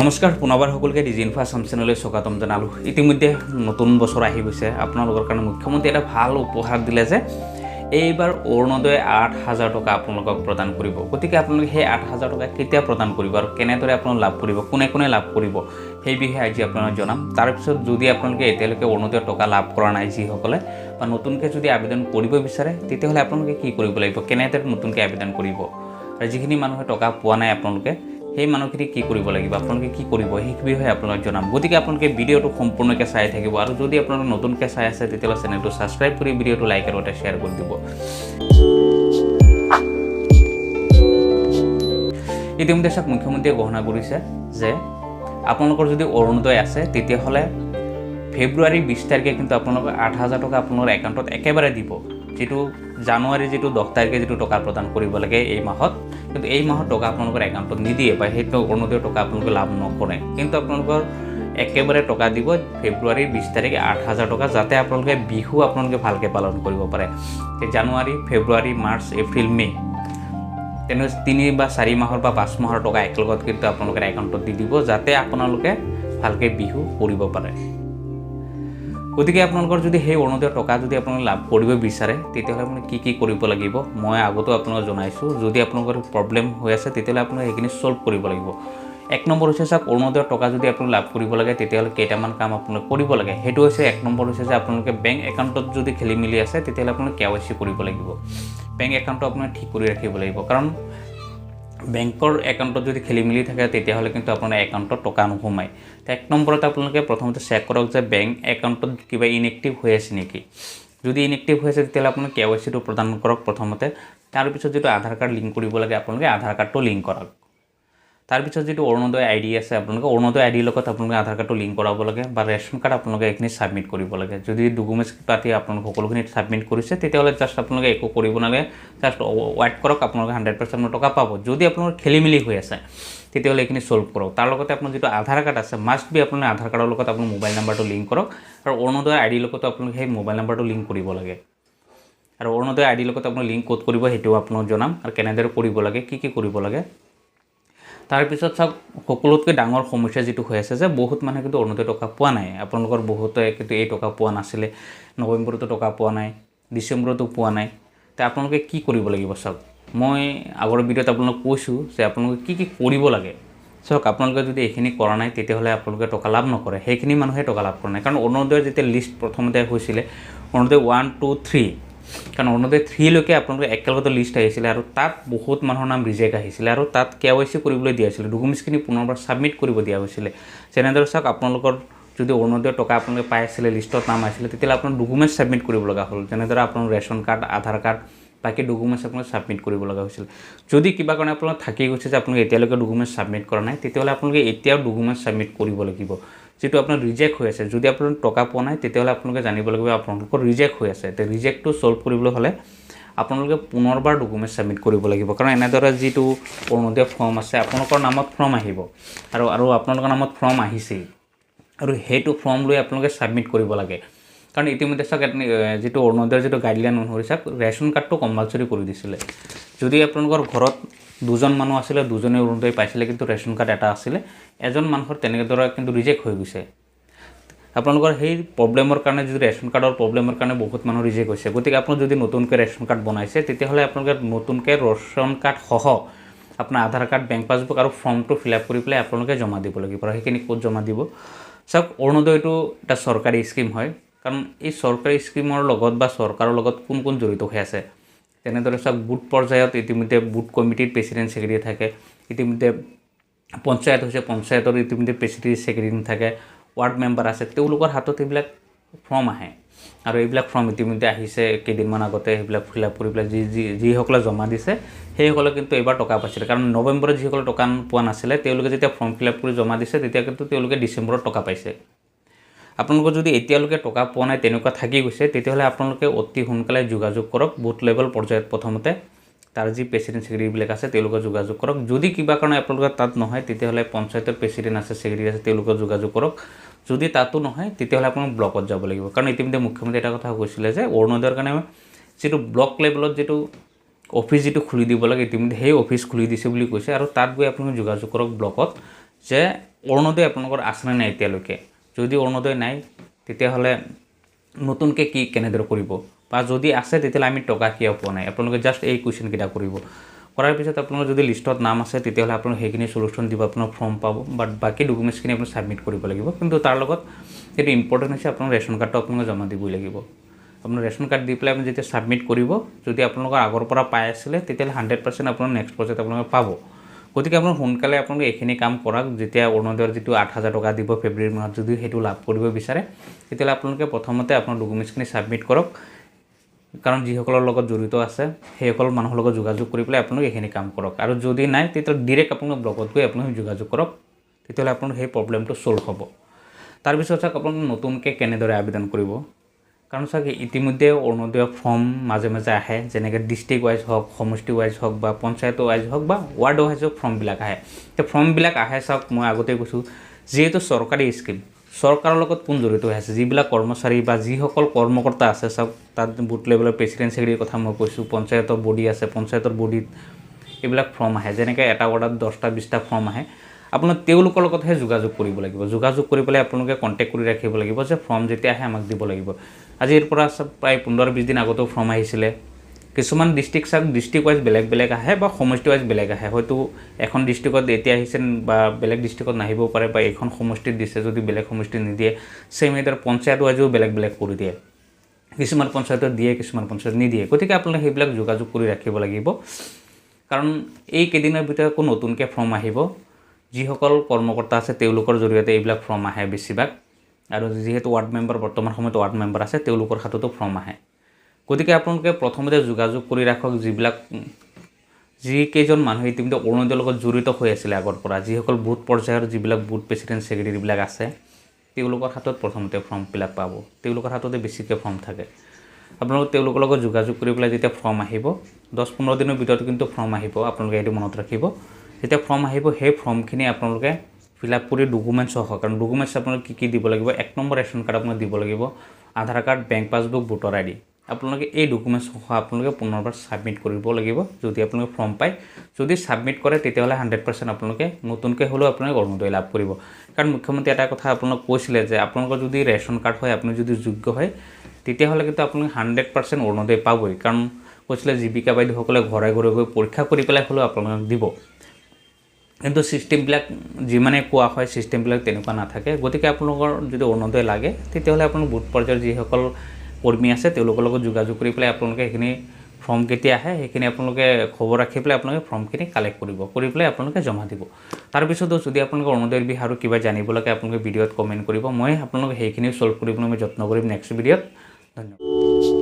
নমস্কাৰ পুনৰবাৰ সকলোকে ডিজি ইনফো আসাম চেনেললৈ স্বাগতম জনালোঁ। ইতিমধ্যে নতুন বছৰ আহি গৈছে। আপোনালোকৰ কাৰণে মুখ্যমন্ত্ৰী এটা ভাল উপহাৰ দিলে যে এইবাৰ অৰুণোদয় ৮,০০০ টকা আপোনালোকক প্ৰদান কৰিব। গতিকে আপোনালোকে সেই ৮,০০০ টকা কেতিয়া প্ৰদান কৰিব আৰু কেনেদৰে আপোনালোকে লাভ কৰিব, কোনে কোনে লাভ কৰিব সেই বিষয়ে আজি আপোনালোকক জনাম। তাৰপিছত যদি আপোনালোকে এতিয়ালৈকে অৰুণোদয় টকা লাভ কৰা নাই যিসকলে বা নতুনকৈ যদি আবেদন কৰিব বিচাৰে তেতিয়াহ'লে আপোনালোকে কি কৰিব লাগিব, কেনেদৰে নতুনকৈ আবেদন কৰিব আৰু যিখিনি মানুহে টকা পোৱা নাই আপোনালোকে সেই মানুহখিনি কি কৰিব লাগিব, আপোনালোকে কি কৰিব সেই বিষয়ে আপোনালোকক জনাম। গতিকে আপোনালোকে ভিডিঅ'টো সম্পূৰ্ণকৈ চাই থাকিব আৰু যদি আপোনালোকে নতুনকৈ চাই আছে তেতিয়াহ'লে চেনেলটো ছাবস্ক্ৰাইব কৰি ভিডিঅ'টো লাইক আৰু এটা শ্বেয়াৰ কৰি দিব। ইতিমধ্যে চাওক মুখ্যমন্ত্ৰীয়ে ঘোষণা কৰিছে যে আপোনালোকৰ যদি অৰুণোদয় আছে তেতিয়াহ'লে ফেব্ৰুৱাৰী 20 তাৰিখে কিন্তু আপোনালোকে ৮,০০০ টকা আপোনালোকৰ একাউণ্টত একেবাৰে দিব। যেটো জানুৱাৰী 10 তাৰিখে যেটো টকা প্ৰদান কৰিব লাগে এই মাহত, কিন্তু এই মাহত টকা আপোনালোকৰ একাউণ্টত নিদিয়ে বা সেইটো অৰুণোদয় টকা আপোনালোকে লাভ নকৰে, কিন্তু আপোনালোকৰ একেবাৰে টকা দিব ফেব্ৰুৱাৰী 20 তাৰিখে ৮,০০০ টকা, যাতে আপোনালোকে বিহু আপোনালোকে ভালকৈ পালন কৰিব পাৰে। জানুৱাৰী, ফেব্ৰুৱাৰী, মাৰ্চ, এপ্ৰিল, মে তেনে 3 বা 4 মাহৰ বা 5 মাহৰ টকা একেলগত কিন্তু আপোনালোকৰ একাউণ্টত দি দিব, যাতে আপোনালোকে ভালকৈ বিহু কৰিব পাৰে। গতিকে আপোনালোকৰ যদি সেই অৰুণোদয় টকা যদি আপোনালোকে লাভ কৰিব বিচাৰে তেতিয়াহ'লে আপুনি কি কৰিব লাগিব মই আগতেও আপোনালোকক জনাইছোঁ। যদি আপোনালোকৰ প্ৰব্লেম হৈ আছে তেতিয়াহ'লে আপোনালোকে সেইখিনি ছল্ভ কৰিব লাগিব। 1 নম্বৰ হৈছে চাওক, অৰুণোদয় টকা যদি আপোনালোকে লাভ কৰিব লাগে তেতিয়াহ'লে কেইটামান কাম আপোনালোকে কৰিব লাগে। সেইটো হৈছে 1 নম্বৰ হৈছে যে আপোনালোকে বেংক একাউণ্টত যদি খেলি মেলি আছে তেতিয়াহ'লে আপোনালোকে KYC কৰিব লাগিব। বেংক একাউণ্টটো আপোনালোকে ঠিক কৰি ৰাখিব লাগিব, কাৰণ বেংকৰ একাউণ্টত যদি খেলি মেলি থাকে তেতিয়াহ'লে কিন্তু আপোনাৰ একাউণ্টত টকা নোসোমায়। 1 নম্বৰত আপোনালোকে প্ৰথমতে চেক কৰক যে বেংক একাউণ্টত কিবা ইনএক্টিভ হৈ আছে নেকি। যদি ইনএক্টিভ হৈ আছে তেতিয়াহ'লে আপোনালোকে KYCটো প্ৰদান কৰক প্ৰথমতে। তাৰপিছত যিটো আধাৰ কাৰ্ড লিংক কৰিব লাগে আপোনালোকে আধাৰ কাৰ্ডটো লিংক কৰক। তাৰপিছত যিটো অৰুণোদয় ID আছে আপোনালোকে অৰুণোদয় ID লগত আপোনালোকে আধাৰ কাৰ্ডটো লিংক কৰাব লাগে বা ৰেচন কাৰ্ড আপোনালোকে এইখিনি ছাবমিট কৰিব লাগে। যদি ডকুমেণ্টছ পাতি আপোনালোকে সকলোখিনি ছাবমিট কৰিছে তেতিয়াহ'লে জাষ্ট আপোনালোকে একো কৰিব নালাগে, জাষ্ট ৱেইট কৰক, আপোনালোকে 100% টকা পাব। যদি আপোনালোকৰ খেলি মেলি হৈ আছে তেতিয়াহ'লে এইখিনি ছল্ভ কৰক। তাৰ লগতে আপোনাৰ যিটো আধাৰ কাৰ্ড আছে মাষ্ট বি আপোনাৰ আধাৰ কাৰ্ডৰ লগত আপোনাৰ মোবাইল নাম্বাৰটো লিংক কৰক, আৰু অৰুণোদয় ID লগতো আপোনালোকে সেই মোবাইল নাম্বাৰটো লিংক কৰিব লাগে। আৰু অৰুণোদয় ID লগত আপুনি লিংক ক'ত কৰিব সেইটোও আপোনাক জনাম, আৰু কেনেদৰে কৰিব লাগে, কি কৰিব লাগে। তাৰপিছত চাওক, সকলোতকৈ ডাঙৰ সমস্যা যিটো হৈ আছে যে বহুত মানুহে কিন্তু অৰুণোদয় টকা পোৱা নাই। আপোনালোকৰ বহুতে কিন্তু এই টকা পোৱা নাছিলে, নৱেম্বৰতো টকা পোৱা নাই, ডিচেম্বৰতো পোৱা নাই। তে আপোনালোকে কি কৰিব লাগিব চাওক, মই আগৰ ভিডিঅ'ত আপোনালোকক কৈছোঁ যে আপোনালোকে কি কৰিব লাগে। চাওক, আপোনালোকে যদি এইখিনি কৰা নাই তেতিয়াহ'লে আপোনালোকে টকা লাভ নকৰে, সেইখিনি মানুহে টকা লাভ কৰা নাই। কাৰণ অৰুণোদয়ৰ যেতিয়া লিষ্ট প্ৰথমতে হৈছিলে অৰুণোদয় 1, 2, 3, কাৰণ অৰুণোদয় 3 লৈকে আপোনালোকে একেলগতে লিষ্ট আহিছিলে আৰু তাত বহুত মানুহৰ নাম ৰিজেক্ট আহিছিলে আৰু তাত KYC কৰিবলৈ দিয়া হৈছিলে, ডকুমেণ্টছখিনি পুনৰবাৰ ছাবমিট কৰিব দিয়া হৈছিলে। যেনেদৰে চাওক, আপোনালোকৰ যদি অৰুণোদয়ৰ টকা আপোনালোকে পাই আছিলে, লিষ্টত নাম আহিছিলে, তেতিয়াহ'লে আপোনাৰ ডকুমেণ্টছ ছাবমিট কৰিব লগা হ'ল। যেনেদৰে আপোনাৰ ৰেচন কাৰ্ড, আধাৰ কাৰ্ড, বাকী ডকুমেণ্টছ আপোনালোকে ছাবমিট কৰিব লগা হৈছিল। যদি কিবা কাৰণে আপোনালোক থাকি গৈছে যে আপোনালোকে এতিয়ালৈকে ডকুমেণ্টছ ছাবমিট কৰা নাই তেতিয়াহ'লে আপোনালোকে এতিয়াও ডকুমেণ্টছ ছাবমিট কৰিব লাগিব। যিটো আপোনাৰ ৰিজেক্ট হৈ আছে, যদি আপোনাৰ টকা পোৱা নাই তেতিয়াহ'লে আপোনালোকে জানিব লাগিব আপোনালোকৰ ৰিজেক্ট হৈ আছে। তে ৰিজেক্টটো ছল্ভ কৰিবলৈ হ'লে আপোনালোকে পুনৰবাৰ ডকুমেণ্টছ ছাবমিট কৰিব লাগিব। কাৰণ এনেদৰে যিটো অৰুণোদয় ফৰ্ম আছে আপোনালোকৰ নামত ফৰ্ম আহিব আৰু আপোনালোকৰ নামত ফৰ্ম আহিছেই, আৰু সেইটো ফৰ্ম লৈ আপোনালোকে ছাবমিট কৰিব লাগে। কাৰণ ইতিমধ্যে চাওক, যিটো অৰুণোদয়ৰ যিটো গাইডলাইন অনুসৰি চাওক, ৰেচন কাৰ্ডটো কম্পালচৰি কৰি দিছিলে। যদি আপোনালোকৰ ঘৰত 2জন মানুহ আছিলে, 2জনে অৰুণোদয় পাইছিলে, কিন্তু ৰেচন কাৰ্ড এটা আছিলে, এজন মানুহৰ তেনেদৰে কিন্তু ৰিজেক্ট হৈ গৈছে। আপোনালোকৰ সেই প্ৰব্লেমৰ কাৰণে, যদি ৰেচন কাৰ্ডৰ প্ৰব্লেমৰ কাৰণে বহুত মানুহ ৰিজেক্ট হৈছে। গতিকে আপুনি যদি নতুনকৈ ৰেচন কাৰ্ড বনাইছে তেতিয়াহ'লে আপোনালোকে নতুনকৈ ৰেচন কাৰ্ড সহ আপোনাৰ আধাৰ কাৰ্ড, বেংক পাছবুক আৰু ফৰ্মটো ফিল আপ কৰি পেলাই আপোনালোকে জমা দিব লাগিব। আৰু সেইখিনি ক'ত জমা দিব চাওক, অৰুণোদয়টো এটা চৰকাৰী স্কিম হয়, কাৰণ এই চৰকাৰী স্কিমৰ লগত বা চৰকাৰৰ লগত কোন জড়িত হৈ আছে। তেনেদৰে চাওক, বুথ পৰ্যায়ত ইতিমধ্যে বুথ কমিটিৰ প্ৰেচিডেণ্ট ছেক্ৰেটাৰী থাকে, ইতিমধ্যে পঞ্চায়ত হৈছে, পঞ্চায়তৰ ইতিমধ্যে প্ৰেচিডেণ্ট ছেক্ৰেটাৰী থাকে, ৱাৰ্ড মেম্বাৰ আছে, তেওঁলোকৰ হাতত এইবিলাক ফৰ্ম আহে। আৰু এইবিলাক ফৰ্ম ইতিমধ্যে আহিছে কেইদিনমান আগতে, সেইবিলাক ফিল আপ কৰি পেলাই যিসকলে জমা দিছে সেইসকলে কিন্তু এইবাৰ টকা পাইছিলে। কাৰণ নৱেম্বৰত যিসকলে টকা পোৱা নাছিলে তেওঁলোকে যেতিয়া ফৰ্ম ফিল আপ কৰি জমা দিছে তেতিয়া কিন্তু তেওঁলোকে ডিচেম্বৰত টকা পাইছে। আপোনালোকৰ যদি এতিয়ালৈকে টকা পোৱা নাই, তেনেকুৱা থাকি গৈছে, তেতিয়াহ'লে আপোনালোকে অতি সোনকালে যোগাযোগ কৰক বুথ লেভেল পৰ্যায়ত। প্ৰথমতে তাৰ যি প্ৰেচিডেণ্ট ছেক্ৰেটাৰীবিলাক আছে তেওঁলোকে যোগাযোগ কৰক। যদি কিবা কাৰণে আপোনালোকৰ তাত নহয় তেতিয়াহ'লে পঞ্চায়তৰ প্ৰেচিডেণ্ট আছে, ছেক্ৰেটাৰী আছে, তেওঁলোকে যোগাযোগ কৰক। যদি তাতো নহয় তেতিয়াহ'লে আপোনালোক ব্লকত যাব লাগিব। কাৰণ ইতিমধ্যে মুখ্যমন্ত্ৰী এটা কথা কৈছিলে যে অৰুণোদয়ৰ কাৰণে যিটো ব্লক লেভেলত যিটো অফিচ যিটো খুলি দিব লাগে, ইতিমধ্যে সেই অফিচ খুলি দিছে বুলি কৈছে। আৰু তাত গৈ আপোনালোকে যোগাযোগ কৰক ব্লকত, যে অৰুণোদয় আপোনালোকৰ আছেনে নাই এতিয়ালৈকে। যদি অৰুণোদয় নাই তেতিয়াহ'লে নতুনকৈ কি কেনেদৰে কৰিব, বা যদি আছে তেতিয়াহ'লে আমি টকা কিয় পোৱা নাই। আপোনালোকে জাষ্ট এই কুৱেশ্যনকেইটা কৰিব। কৰাৰ পিছত আপোনালোকৰ যদি লিষ্টত নাম আছে তেতিয়াহ'লে আপোনালোকে সেইখিনি চলিউশ্যন দিব, আপোনাৰ ফৰ্ম পাব, বাট বাকী ডকুমেণ্টছখিনি আপুনি ছাবমিট কৰিব লাগিব। কিন্তু তাৰ লগত সেইটো ইম্পৰ্টেণ্ট হৈছে আপোনাৰ ৰেচন কাৰ্ডটো আপোনালোকে জমা দিবই লাগিব। আপোনাৰ ৰেচন কাৰ্ড দি পেলাই আপুনি যেতিয়া ছাবমিট কৰিব, যদি আপোনালোকৰ আগৰ পৰা পাই আছিলে তেতিয়াহ'লে 100% আপোনাৰ নেক্সট পৰ্যায়ত আপোনালোকে পাব। গতিকে আপোনাৰ সোনকালে আপোনালোকে এইখিনি কাম কৰক। যেতিয়া অৰুণোদয়ৰ যিটো 8,000 টকা দিব ফেব্ৰুৱাৰী মাহত যদি সেইটো লাভ কৰিব বিচাৰে তেতিয়াহ'লে আপোনালোকে প্ৰথমতে আপোনাৰ ডকুমেণ্টছখিনি ছাবমিট কৰক। কাৰণ যিসকলৰ লগত জড়িত আছে সেইসকল মানুহৰ লগত যোগাযোগ কৰি পেলাই আপোনালোকে এইখিনি কাম কৰক। আৰু যদি নাই তেতিয়াহ'লে ডিৰেক্ট আপোনালোকে ব্লকত গৈ আপোনালোকে যোগাযোগ কৰক, তেতিয়াহ'লে আপোনাৰ সেই প্ৰব্লেমটো ছল্ভ হ'ব। তাৰপিছত চাওক আপোনালোকে নতুনকৈ কেনেদৰে আবেদন কৰিব। কাৰণ চাওক ইতিমধ্যে অৰুণোদয়ৰ ফৰ্ম মাজে মাজে আহে, যেনেকৈ ডিষ্ট্ৰিক্ট ৱাইজ হওক, সমষ্টি ৱাইজ হওক, বা পঞ্চায়ত ৱাইজ হওক, বা ৱাৰ্ড ৱাইজ হওক ফৰ্মবিলাক আহে। সেই ফৰ্মবিলাক আহে চাওক, মই আগতে কৈছোঁ যিহেতু চৰকাৰী স্কিম, চৰকাৰৰ লগত কোন জড়িত হৈ আছে, যিবিলাক কৰ্মচাৰী বা যিসকল কৰ্মকৰ্তা আছে চাওক, তাত বুথ লেভেলৰ প্ৰেচিডেণ্ট ছেক্ৰেটাৰীৰ কথা মই কৈছোঁ, পঞ্চায়তৰ বডি আছে, পঞ্চায়তৰ বডিত এইবিলাক ফৰ্ম আহে, যেনেকৈ এটা ৱাৰ্ডত 10টা 20টা ফৰ্ম আহে। আপোনালোকে তেওঁলোকৰ লগতহে যোগাযোগ কৰিব লাগিব। যোগাযোগ কৰি পেলাই আপোনালোকে কণ্টেক্ট কৰি ৰাখিব লাগিব যে ফৰ্ম যেতিয়া আহে আমাক দিব লাগিব। আজিৰ পৰা প্ৰায় 15-20 দিন আগতেও ফৰ্ম আহিছিলে। কিছুমান ডিষ্ট্ৰিক্ট চাওক ডিষ্ট্ৰিক্ট ৱাইজ বেলেগ বেলেগ আহে, বা সমষ্টি ৱাইজ বেলেগ আহে। হয়তো এখন ডিষ্ট্ৰিক্টত এতিয়া আহিছে বা বেলেগ ডিষ্ট্ৰিক্টত নাহিবও পাৰে, বা এইখন সমষ্টিত দিছে যদি বেলেগ সমষ্টিত নিদিয়ে। ছেম এইদৰে পঞ্চায়ত ৱাইজো বেলেগ বেলেগ কৰি দিয়ে। কিছুমান পঞ্চায়তত দিয়ে, কিছুমান পঞ্চায়ত নিদিয়ে। গতিকে আপোনালোকে সেইবিলাক যোগাযোগ কৰি ৰাখিব লাগিব। কাৰণ এই কেইদিনৰ ভিতৰত আকৌ নতুনকৈ ফৰ্ম আহিব। যিসকল কৰ্মকৰ্তা আছে তেওঁলোকৰ জৰিয়তে এইবিলাক ফৰ্ম আহে বেছিভাগ। আৰু যিহেতু ৱাৰ্ড মেম্বাৰ বৰ্তমান সময়ত ৱাৰ্ড মেম্বাৰ আছে, তেওঁলোকৰ হাততো ফৰ্ম আহে। গতিকে আপোনালোকে প্ৰথমতে যোগাযোগ কৰি ৰাখক যিকেইজন মানুহ ইতিমধ্যে অৰুণোদয়ৰ লগত জড়িত হৈ আছিলে আগৰ পৰা, যিসকল বুথ পৰ্যায়ৰ যিবিলাক বুথ প্ৰেচিডেণ্ট ছেক্ৰেটাৰীবিলাক আছে, তেওঁলোকৰ হাতত প্ৰথমতে ফৰ্মবিলাক পাব। তেওঁলোকৰ হাততে বেছিকৈ ফৰ্ম থাকে। আপোনালোকে তেওঁলোকৰ লগত যোগাযোগ কৰি পেলাই যেতিয়া ফৰ্ম আহিব, 10-15 দিনৰ ভিতৰত কিন্তু ফৰ্ম আহিব, আপোনালোকে এইটো মনত ৰাখিব। যেতিয়া ফৰ্ম আহিব সেই ফৰ্মখিনি আপোনালোকে ফিল আপ কৰি ডকুমেণ্টছ সহ, কাৰণ ডকুমেণ্টছ আপোনালোকে কি দিব লাগিব, 1 নম্বৰ ৰেচন কাৰ্ড আপোনালোকে দিব লাগিব, Aadhaar card, bank passbook, voter ID। আপোনালোকে এই ডকুমেণ্টছ সহ আপোনালোকে পুনৰবাৰ ছাবমিট কৰিব লাগিব যদি আপোনালোকে ফৰ্ম পায়। যদি ছাবমিট কৰে তেতিয়াহ'লে 100% আপোনালোকে নতুনকৈ হ'লেও আপোনালোকে অৰুণোদয় লাভ কৰিব। কাৰণ মুখ্যমন্ত্ৰী এটা কথা আপোনালোক কৈছিলে যে আপোনালোকৰ যদি ৰেচন কাৰ্ড হয়, আপুনি যদি যোগ্য হয়, তেতিয়াহ'লে কিন্তু আপোনালোকে 100% অৰুণোদয় পাবই। কাৰণ কৈছিলে জীৱিকা বাইদেউসকলে ঘৰে ঘৰে গৈ পৰীক্ষা কৰি পেলাই হ'লেও আপোনালোকক দিব। কিন্তু ছিষ্টেমবিলাক যিমানে কোৱা হয় ছিষ্টেমবিলাক তেনেকুৱা নাথাকে। গতিকে আপোনালোকৰ যদি অৰুণোদয় লাগে তেতিয়াহ'লে আপোনালোক বুথ পৰ্যায়ৰ যিসকল কৰ্মী আছে তেওঁলোকৰ লগত যোগাযোগ কৰি পেলাই আপোনালোকে সেইখিনি ফৰ্ম কেতিয়া আহে সেইখিনি আপোনালোকে খবৰ ৰাখি পেলাই আপোনালোকে ফৰ্মখিনি কালেক্ট কৰি পেলাই আপোনালোকে জমা দিব। তাৰপিছতো যদি আপোনালোকে অৰুণোদয়ৰ বিষয়ে আৰু কিবা জানিব লাগে আপোনালোকে ভিডিঅ'ত কমেণ্ট কৰিব। মই আপোনালোকে সেইখিনি ছল্ভ কৰিবলৈ মই যত্ন কৰিম নেক্সট ভিডিঅ'ত। ধন্যবাদ।